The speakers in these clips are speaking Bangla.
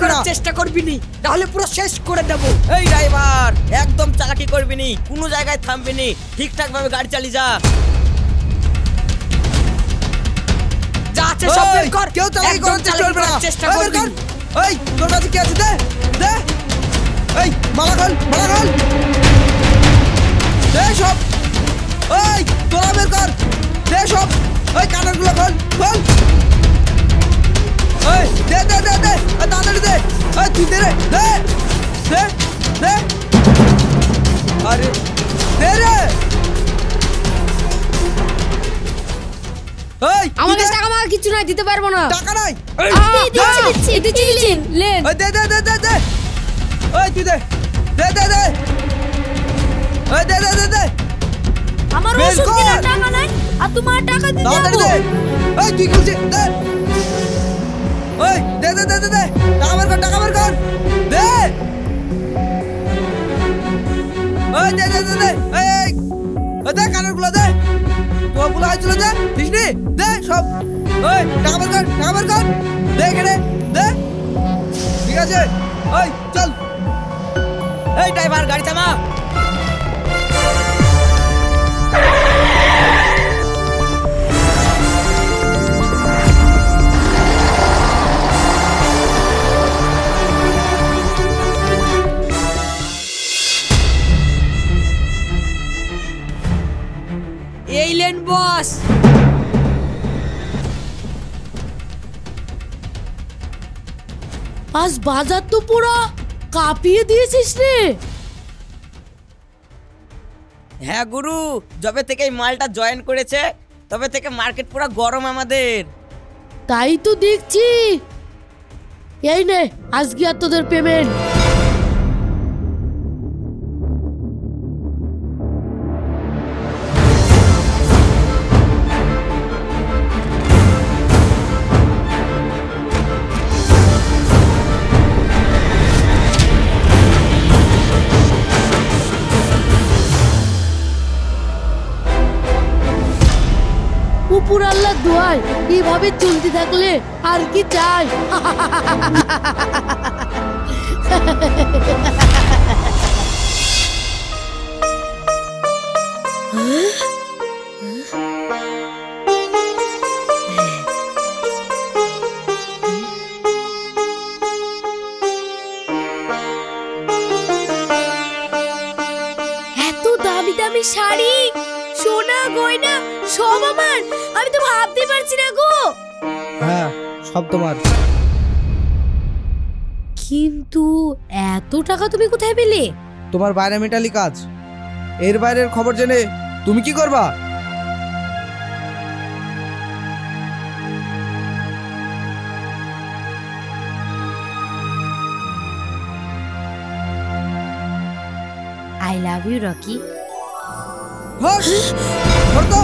করার চেষ্টা করবি নি, তাহলে পুরো শেষ করে দেব। এই ড্রাইভার, একদম চালাকি করবি নি, কোনো জায়গায় থামবি নি, ঠিকঠাক ভাবে গাড়ি চালিয়ে যা। যা আছে সব বের কর। কেউ চালাকি করার চেষ্টা করবে না। এই তোর কাছে কি আছে? দে দে। এই মালা খোল, মালা খোল। দে সব। এই তোরা বের কর। দে সব। এই কানেরগুলো খোল, খোল। এই দে দে দে দে, তাড়াতাড়ি দে। এই তুই দে রে, দে দে দে। আরে দে রে। এই আমার কাছে টাকা মার কিছু নাই, দিতে পারবো না। টাকা নাই। দিচ্ছি লেন। এই দে দে দে দে দে। এই তুই দে দে দে দে। এই দে দে দে দে। আমার ওষুধ কেনার টাকা নাই আর তোমার টাকা দিতে তাড়াতাড়ি যাবো। দে। এই তুই কি বলছিস? দে। ওই দে দে দে দে দে। টাকা বের কর, টাকা বের কর। দে। ওই দে দে দে দে। এই দে কানেরগুলো দে। তোগুলো আইছিল দে। দিসনি? দে সব। ওই টাকা বের কর, টাকা বের কর। দে এখানে দে। ঠিক আছে? ওই চল। এই ড্রাইভার, গাড়ি থামা। এই লেন বস। আজ বাজার তো পুরো কাঁপিয়ে দিয়েছিস রে। হ্যাঁ গুরু, যবে থেকে এই মালটা জয়েন করেছে তবে থেকে মার্কেট পুরো গরম আমাদের। তাই তো দেখছি। এই নে আজকে আর তোদের পেমেন্ট। উপর আল্লাহ দোয়ায় এইভাবে চলতে থাকলে আর কি চাই। এত দামি দামি শাড়ি, সোনা গয়না সব আমার। আমি তো ভাবতে পারছি না গো। হ্যাঁ সব তোমার। কিন্তু এত টাকা তুমি কোথায় পেলে? তোমার বাইরে মেটালি কাজ। এর বাইরের খবর জেনে তুমি কি করবা? I love you Rocky. হস ধর তো।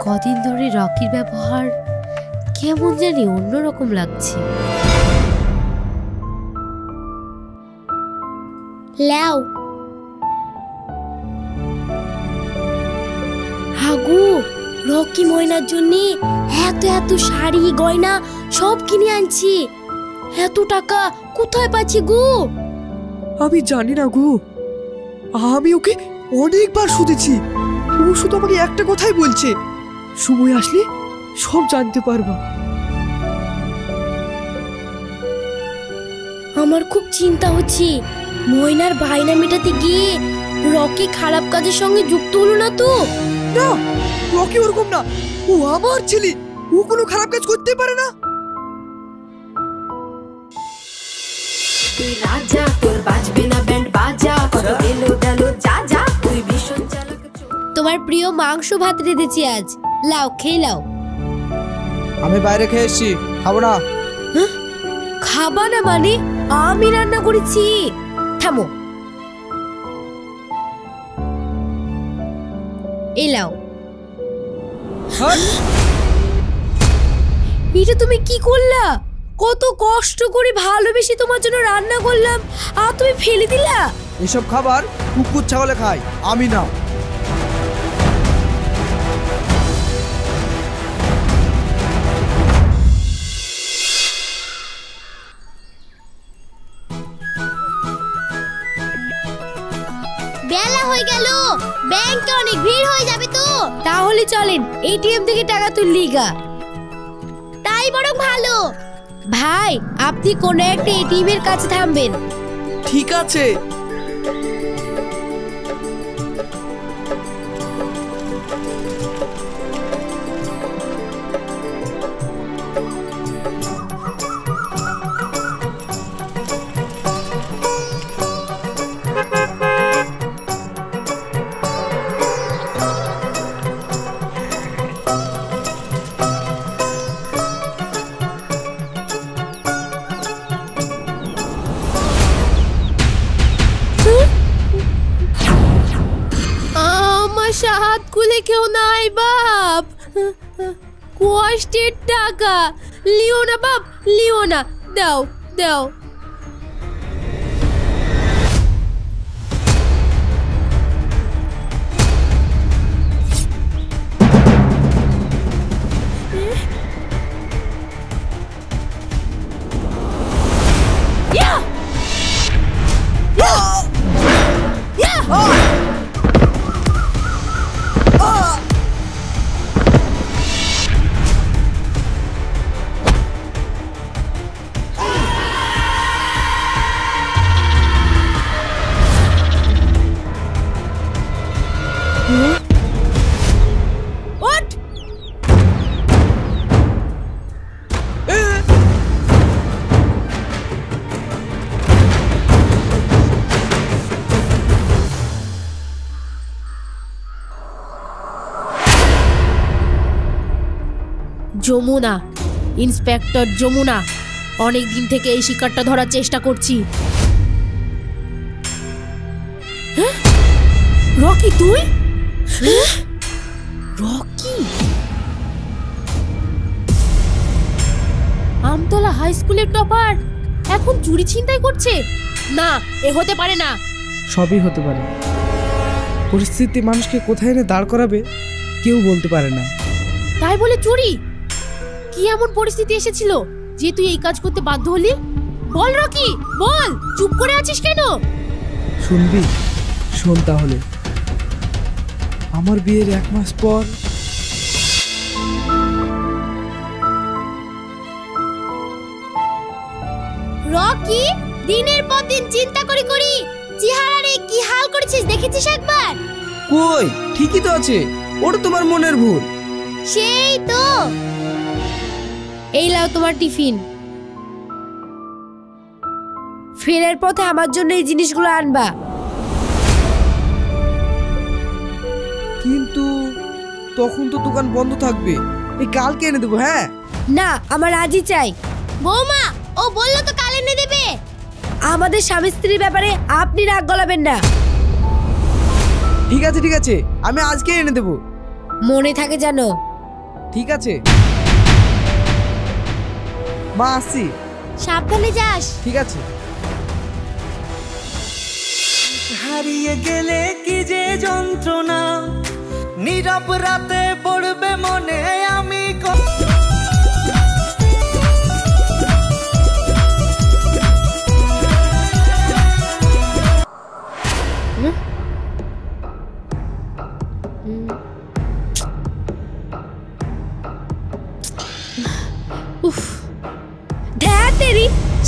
কদিন ধরে রকির ব্যবহার কেমন জানি অন্যরকম লাগছে। লাও হাগু, রকি ময়নার জন্য এত এত শাড়ি গয়না সব কিনে আনছি। এত টাকা কোথায় পাচ্ছি গো? আমি জানি না গো, আমি ওকে অনেকবার শুনেছি। ও শুধু আমাকে একটা কথাই বলছে, সময় আসলে সব জানতে পারবা। আমার খুব চিন্তা হচ্ছে, ময়নার বায়না মেটাতে গিয়ে রকি খারাপ কাজের সঙ্গে যুক্ত হলো না তো? না, রকি ওরকম না। ও আমার ছেলে, ও কোনো খারাপ কাজ করতে পারে না। তুই রাজা, তোর বাজবে না ব্যান্ড বাজা, কত এলো গেল যা যা, তুই ভীষণ চালাক। তোমার প্রিয় মাংস ভাত রেঁধেছি আজ, লাও খেয়ে লাও। আমি বাইরে খেয়ে এসেছি, খাবো না। খাবা না মানে? আমি রান্না করেছি। থামো, এই লাও। এটা তুমি কি করলা? কত কষ্ট করে ভালোবেসে তোমার জন্য রান্না করলাম আর তুমি ফেলে দিলা। এসব খাবার কুকুর ছাগলে খায়, আমি না। বেলা হয়ে গেল, ব্যাংকে অনেক ভিড় হয়ে যাবে তো। তাহলে চলেন এটিএম থেকে টাকা তুললি গা। তাই বরং ভালো। ভাই আপনি কোন একটা এটিএম এর কাছে থামবেন। ঠিক আছে। হাত খুলে কেউ নাই বাপ, কষ্টের টাকা লিও না বাপ, লিও না, দাও দাও। যমুনা, ইন্সপেক্টর যমুনা, অনেক দিন থেকে এই শিকারটা ধরার চেষ্টা করছি। রকি তুই? রকি আমতলা হাই স্কুলের টপার এখন চুরি ছিনতাই করছে? না, এ হতে পারে না। সবই হতে পারে, পরিস্থিতি মানুষকে কোথায় এনে দাঁড় করাবে কেউ বলতে পারে না। তাই বলে চুরি? কি এমন পরিস্থিতি এসেছিল যে তুই এই কাজ করতে বাধ্য হলি? বল রকি, বল, চুপ করে আছিস কেন? শুনবি? শোন তাহলে। আমার বিয়ের 1 মাস পর রকি, দিনের পর দিন চিন্তা করি চেহারার এই কি হাল করেছিস দেখেছিস একবার? কই, ঠিকই তো আছে, ওটা তোমার মনের ভুল। সেই তো। এই লাও তোমার টিফিন, ফেরার পথে আমার জন্য এই জিনিসগুলো আনবা। কিন্তু তখন তো দোকান বন্ধ থাকবে, এই কালকে এনে দেবো। হ্যাঁ না, আমার আজই চাই। বৌমা, ও বললো তো কাল এনে দেবে। আমাদের স্বামী স্ত্রীর ব্যাপারে আপনি রাগ গলাবেন না। ঠিক আছে ঠিক আছে, আমি আজকে এনে দেবো। মনে থাকে জানো? ঠিক আছে মা, আসছি। সাবধানে যাস। ঠিক আছে। হারিয়ে গেলে কি যে যন্ত্রণা, নীরব রাতে পড়বে মনে আমি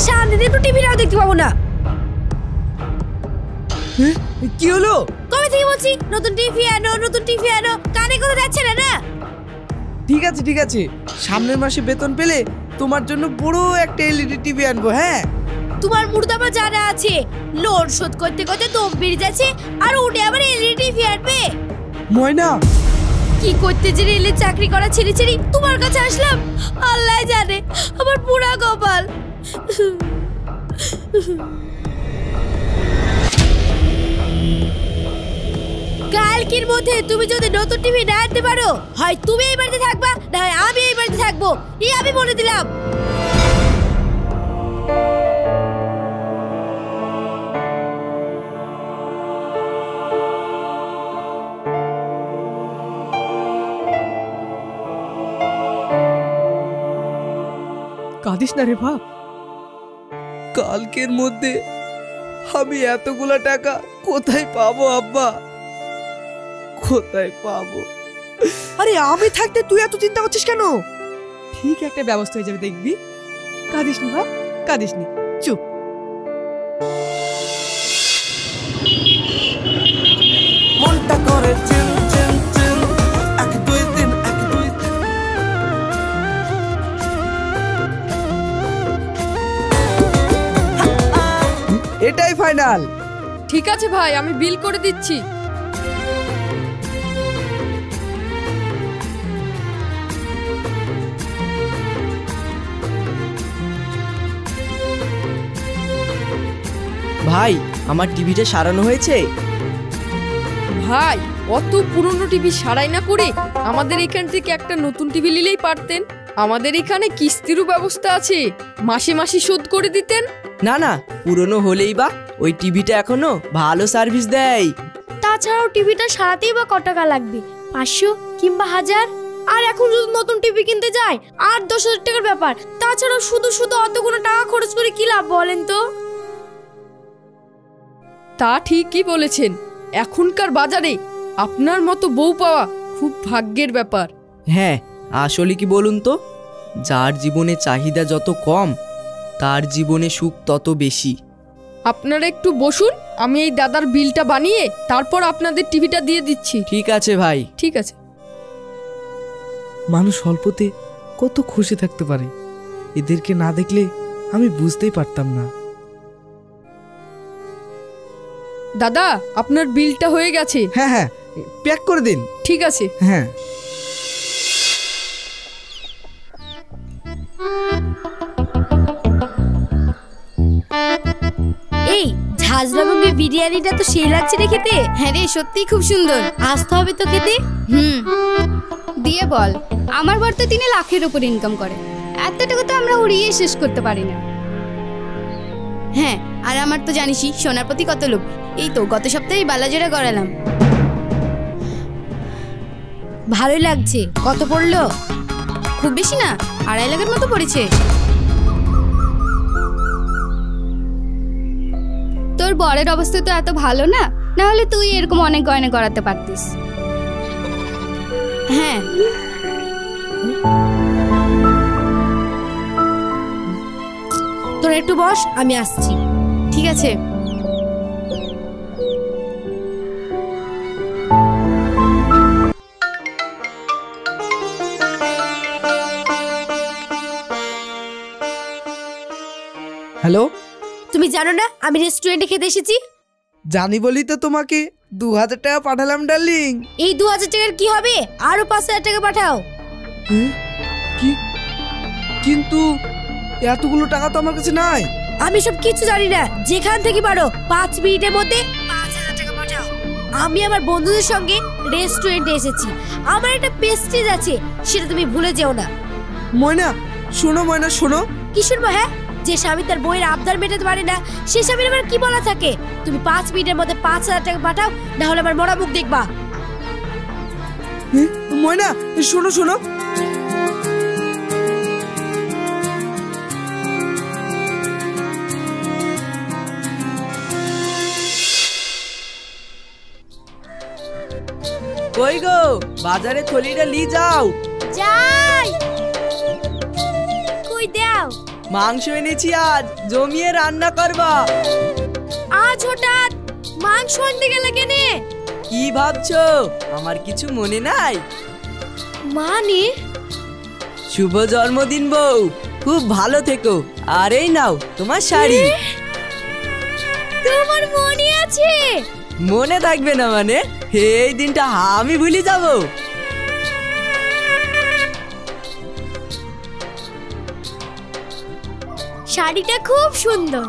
শান্তিতে একটু টিভিটাও দেখতে পাবো না। কি হলো? কবে থেকে বলছি নতুন টিভি আনো, নতুন টিভি আনো, কানে কথা যাচ্ছে না না? ঠিক আছে ঠিক আছে, সামনের মাসে বেতন পেলে তোমার জন্য বড় একটা এলইডি টিভি আনবো। হ্যাঁ, তোমার মুর্দাবা জানা আছে, লোন শোধ করতে করতে দম বেরিয়ে যাচ্ছে, আর উঠে আবার এলইডি টিভি আনবে। ময়না, কি করতে যে রেলে চাকরি করা ছেড়ে ছেড়ে তোমার কাছে আসলাম, আল্লাহ জানে আমার পুরা কপাল। কালকের মধ্যে তুমি যদি নতুন টিভি না আনতে পারো, হয় তুমি এই বাড়িতে থাকবা, না হয় আমি এই বাড়িতে থাকবো, এই আমি বলে দিলাম। কাঁদিস না রে বাপ। কালকের মধ্যে আমি এতগুলো টাকা কোথায় পাবো আব্বা, কোথায় পাবো? আরে আমি থাকতে তুই এত চিন্তা করছিস কেন? ঠিক একটা ব্যবস্থা হয়ে যাবে, দেখবি। কাঁদিস নি ভাই, কাঁদিস নি, চুপ। মনটা করে চিল চিল চিল, 1 2 3 1 2 3। এটাই ফাইনাল। ঠিক আছে ভাই, আমি বিল করে দিচ্ছি। ভাই আমার টিভিটা সারানো হয়েছে। ভাই অত পুরনো টিভি সারাই না করে আমাদের এখান থেকে একটা নতুন টিভি নিলেই পারতেন। আমাদের এখানে কিস্তিরও ব্যবস্থা আছে, মাসে মাসে শোধ করে দিতেন। না না, পুরনো হলেই বা ওই টিভিটা এখনো ভালো সার্ভিস দেয়। তাছাড়াও টিভিটা সারাতেই বা কত টাকা লাগবে? 500 কিংবা 1000? আর এখন যদি নতুন টিভি কিনতে যায় 8-10 হাজার টাকার ব্যাপার। তাছাড়াও শুধু শুধু অতগুলো টাকা খরচ করে কি লাভ বলেন তো? তা ঠিকই বলেছেন, এখনকার বাজারে আপনার মতো বউ পাওয়া খুব ভাগ্যের ব্যাপার। হ্যাঁ, আসলে কি বলুন তো, যার জীবনে চাহিদা যত কম তার জীবনে সুখ তত বেশি। আপনারা একটু বসুন, আমি এই দাদার বিলটা বানিয়ে তারপর আপনাদের টিভিটা দিয়ে দিচ্ছি। ঠিক আছে ভাই। ঠিক আছে। মানুষ অল্পতে কত খুশি থাকতে পারে, এদেরকে না দেখলে আমি বুঝতেই পারতাম না। দাদা আপনার বিলটা হয়ে গেছে। হ্যাঁ হ্যাঁ, প্যাক করে দিন। ঠিক আছে। হ্যাঁ। এই ঝাঁঝরা বিরিয়ানিটা তো সেই লাগছে রে খেতে। হ্যাঁ রে, সত্যিই খুব সুন্দর। আসতে হবে তো খেতে। দিয়ে বল, আমার বর তো 3 লাখের উপর ইনকাম করে, এত টাকা তো আমরা উড়িয়ে শেষ করতে পারি না। হ্যাঁ, আর আমার তো জানিসই সোনার প্রতি কত লোভ। এই তো গত সপ্তাহেই বালাজোড়া করালাম। ভালোই লাগছে। কত পড়লো? খুব বেশি না, 2.5 লাখের মতো পড়েছে। তোর বরের অবস্থা তো এত ভালো না, না হলে তুই এরকম অনেক গয়না করাতে পারতিস। হ্যাঁ, তোর একটু বস, আমি আসছি। ঠিক আছে। হ্যালো, তুমি জানো না আমি রেস্টুরেন্টে খেতে এসেছি? জানি বলি তো তোমাকে 2000 টাকা পাঠালাম ডার্লিং। এই 2000 টাকার কি হবে? আরো 5000 টাকা পাঠাও। কি? কিন্তু এতগুলো টাকা তো আমার কাছে নাই। আমি সব কিছু জানি না, যেখান থেকে পারো 5 মিনিটের মধ্যে 5000 টাকা পাঠাও। আমি আমার বন্ধুদের সঙ্গে রেস্টুরেন্টে এসেছি, আমার একটা প্রেস্টিজ আছে, সেটা তুমি ভুলে যেও না। ময়না শোনো, ময়না শোনো। কি শুনবো? হ্যাঁ, যে স্বামী তার বইয়ের আবদার মেটাতে পারে না, সে স্বামীর আমার কি বলা থাকে? তুমি 5 মিনিটের মধ্যে 5000 টাকা পাঠাও, না হলে আমার মরা মুখ দেখবা। ময়না শোনো শোনো। কই গো, বাজারে থলিটা লি যাও। যাই। কই দাও? মাংস এনেছি, আজ জমিয়ে রান্না করবা। আজ হঠাৎ মাংস আনতে গেলে কেনে? কি ভাবছো, আমার কিছু মনে নাই? মানে? শুভ জন্মদিন বউ, খুব ভালো থেকো। আর এই নাও তোমার শাড়ি। তোমার মনে আছে? মনে থাকবে না মানে? এই দিনটা আমি ভুলে যাব? শাড়িটা খুব সুন্দর,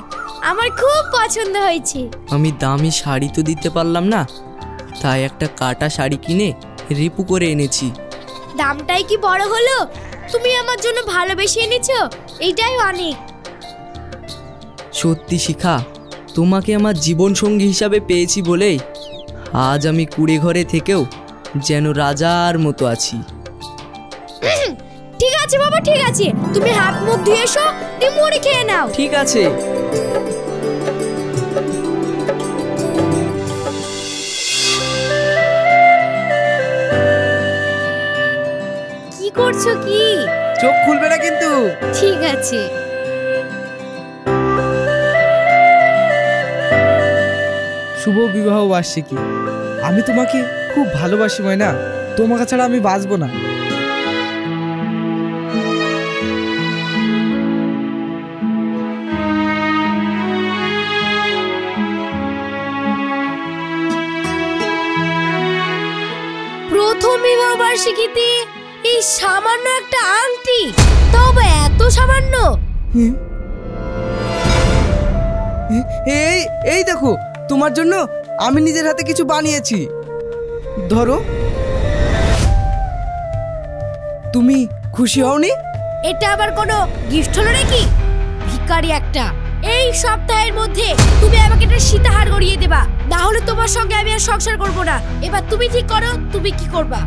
আমার খুব পছন্দ হয়েছে। আমি দামি শাড়ি তো দিতে পারলাম না, তাই একটা কাটা শাড়ি কিনে রিপু করে এনেছি। দামটাই কি বড় হলো? তুমি আমার জন্য ভালোবেসে এনেছো, এইটাই অনেক। সত্যি শিখা, তোমাকে আমার জীবন সঙ্গী হিসাবে পেয়েছি বলেই আজ আমি কুড়ে ঘরে থেকেও যেন রাজার মতো আছি। ঠিক আছে বাবা, ঠিক আছে, তুমি হাত মুখ ধুয়ে এসো, দিয়ে মুড়ি খেয়ে নাও। ঠিক আছে। করছো কি? চোখ খুলবে না কিন্তু। ঠিক আছে। শুভ বিবাহ বার্ষিকী। আমি তোমাকে খুব ভালোবাসি ময়না, তোমাকে ছাড়া আমি বাঁচবো না। প্রথম বিবাহ বার্ষিকীতে এই সামান্য একটা আংটি, তবে এত সামান্য? এই এই দেখো, তোমার জন্য আমি নিজের হাতে কিছু বানিয়েছি, ধরো। তুমি খুশি হওনি? এটা আবার কোনো গিফট হলো নাকি? ভিখারি একটা। এই সপ্তাহের মধ্যে তুমি আমাকে একটা সীতাহার গড়িয়ে দেবা, না হলে তোমার সঙ্গে আমি আর সংসার করব না। এবার তুমি ঠিক করো, তুমি কি করবা?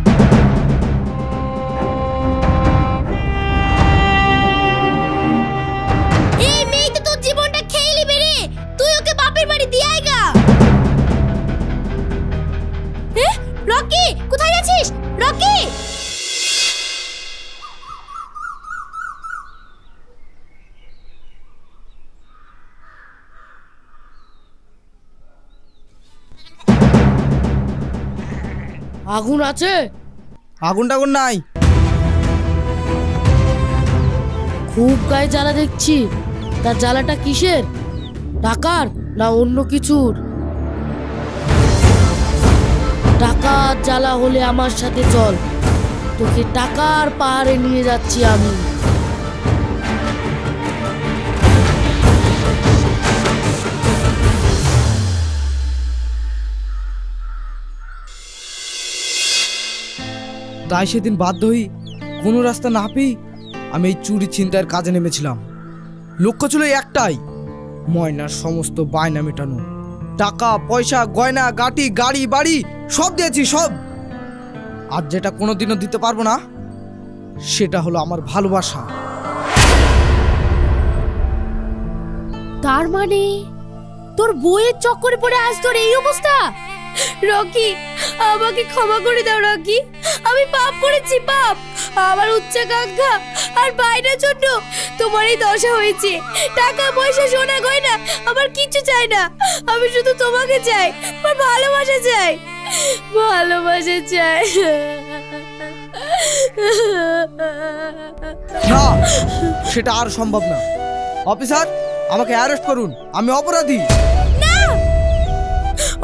এই মেয়ে তো তোর জীবনটা খেয়ে নিবে রে, তুই ওকে বাপের বাড়ি দিয়ে আইগা। রকি, কোথায় আছিস রকি? আগুন আছে? আগুন টাগুন নাই। খুব গায়ে জ্বালা দেখছি, তার জ্বালাটা কিসের? টাকার না অন্য কিছুর? টাকার জ্বালা হলে আমার সাথে চল, তোকে টাকার পাহাড়ে নিয়ে যাচ্ছি আমি। তাই সেদিন বাধ্য হই কোনো রাস্তা না পেয়ে আমি এই চুরি ছিনতাইয়ের কাজে নেমেছিলাম। লক্ষ্য ছিল একটাই, ময়নার সমস্ত বায়না মেটানো। টাকা পয়সা গয়না গাটি গাড়ি বাড়ি সব দিয়েছি, সব। আর যেটা কোনোদিনও দিতে পারবো না সেটা হলো আমার ভালোবাসা। তার মানে তোর বইয়ের চক্করে পড়ে আজ তোর এই অবস্থা? রকি, আমাকে ক্ষমা করে দাও রকি, আমি পাপ করেছি, পাপ। আমার উচ্চাকাঙ্ক্ষা আর বাইরের জন্য তোমার এই দশা হয়েছে। টাকা পয়সা সোনা গয়না আমার কিছু চাই না, আমি শুধু তোমাকে চাই, আমার ভালোবাসা চাই, ভালোবাসা চাই। না, সেটা আর সম্ভব না। অফিসার, আমাকে অ্যারেস্ট করুন, আমি অপরাধী।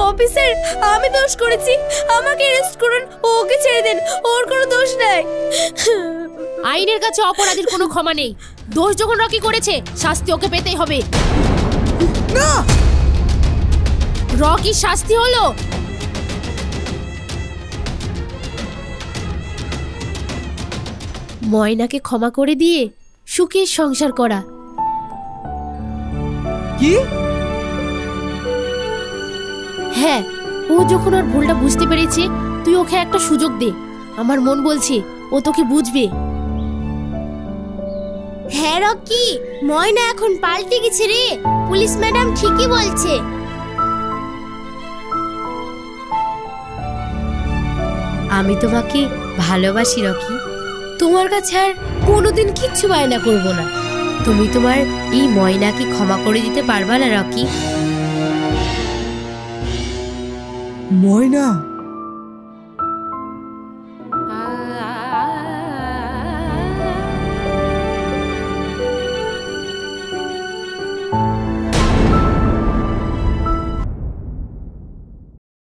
অফিসার, আমি দোষ করেছি, আমাকে অ্যারেস্ট করুন, ওকে ছেড়ে দেন, ওর কোনো দোষ নাই। আইনের কাছে অপরাধীর কোনো ক্ষমা নেই। দোষ যখন রকি করেছে, শাস্তি ওকে পেতেই হবে। না, রকি শাস্তি হলো ময়নাকে ক্ষমা করে দিয়ে সুখের সংসার করা। কি? হ্যাঁ, ও যখন ওর ভুলটা বুঝতে পেরেছে, তুই ওকে একটা সুযোগ দে। আমার মন বলছে ও তোকে বুঝবে। হ্যাঁ রকি, ময়না এখন পাল্টে গেছে রে, পুলিশ ম্যাডাম ঠিকই বলছে। আমি তোমাকে ভালোবাসি রকি, তোমার কাছে আর কোনোদিন কিচ্ছু বায়না করব না। তুমি তোমার এই ময়নাকে ক্ষমা করে দিতে পারবা না রকি? ময়না